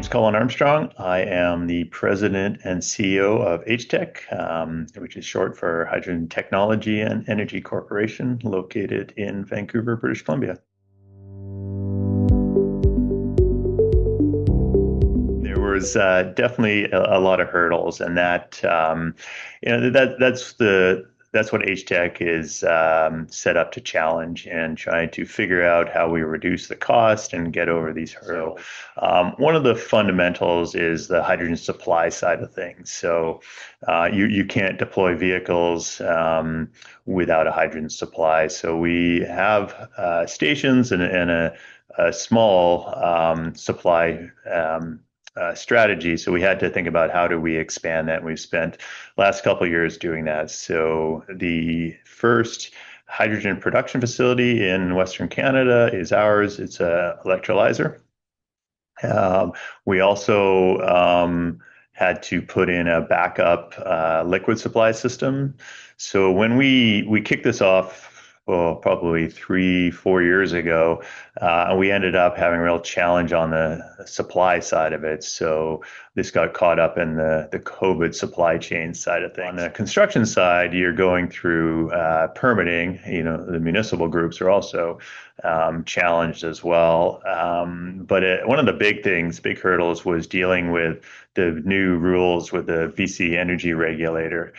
name's Colin Armstrong. I am the president and CEO of HTEC, which is short for Hydrogen Technology and Energy Corporation, located in Vancouver, British Columbia. There was definitely a lot of hurdles, and that's what HTEC is set up to challenge and trying to figure out how we reduce the cost and get over these hurdles. One of the fundamentals is the hydrogen supply side of things. So you can't deploy vehicles without a hydrogen supply. So we have stations and a small supply strategy. So we had to think about how do we expand that. And we've spent last couple of years doing that. So the first hydrogen production facility in Western Canada is ours. It's a electrolyzer. We also had to put in a backup liquid supply system. So when we kicked this off, well, probably 3-4 years ago, we ended up having a real challenge on the supply side of it. So this got caught up in the COVID supply chain side of things. On the construction side, you're going through permitting. The municipal groups are also challenged as well. But one of the big hurdles was dealing with the new rules with the BC Energy Regulator.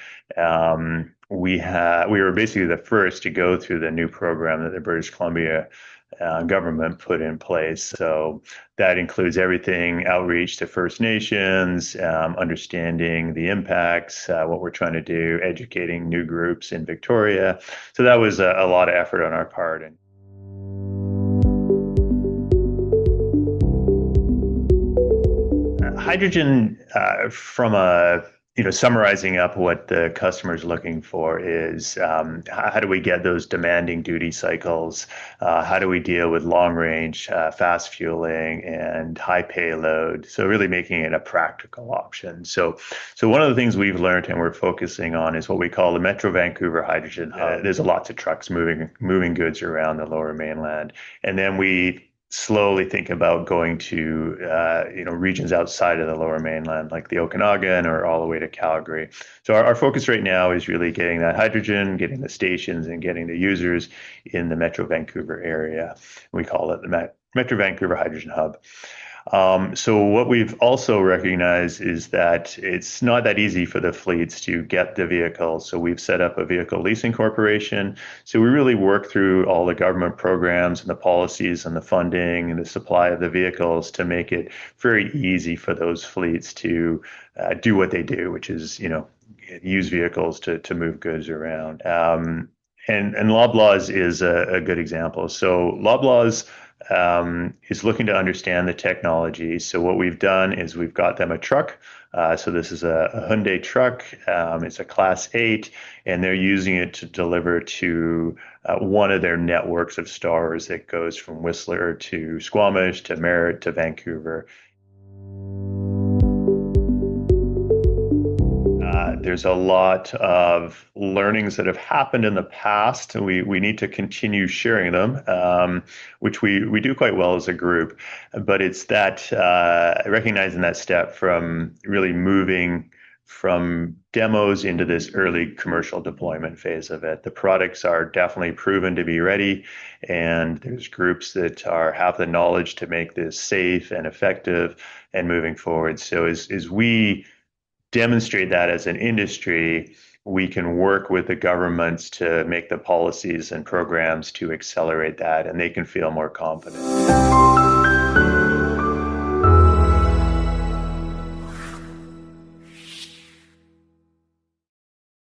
We were basically the first to go through the new program that the British Columbia government put in place. So that includes everything, outreach to First Nations, understanding the impacts, what we're trying to do, educating new groups in Victoria. So that was a lot of effort on our part. Hydrogen, from summarizing up what the customer is looking for is how do we get those demanding duty cycles? How do we deal with long range, fast fueling, and high payload? So really making it a practical option. So one of the things we've learned and we're focusing on is what we call the Metro Vancouver Hydrogen Hub. There's lots of trucks moving goods around the Lower Mainland, and then we slowly think about going to regions outside of the Lower Mainland, like the Okanagan or all the way to Calgary. So our focus right now is really getting that hydrogen, getting the stations, and getting the users in the Metro Vancouver area. We call it the Metro Vancouver Hydrogen Hub. So what we've also recognized is that it's not that easy for the fleets to get the vehicles. So we've set up a vehicle leasing corporation. So we really work through all the government programs and the policies and the funding and the supply of the vehicles to make it very easy for those fleets to do what they do, which is, use vehicles to move goods around. And Loblaws is a good example. So Loblaws is looking to understand the technology. So what we've done is we've got them a truck. So this is a Hyundai truck. It's a Class 8, and they're using it to deliver to one of their networks of stores that goes from Whistler to Squamish to Merritt to Vancouver. There's a lot of learnings that have happened in the past, and we need to continue sharing them, which we do quite well as a group. But it's that recognizing that step from really moving from demos into this early commercial deployment phase of it. The products are definitely proven to be ready, and there's groups that have the knowledge to make this safe and effective and moving forward. So as we demonstrate that as an industry, we can work with the governments to make the policies and programs to accelerate that, and they can feel more confident.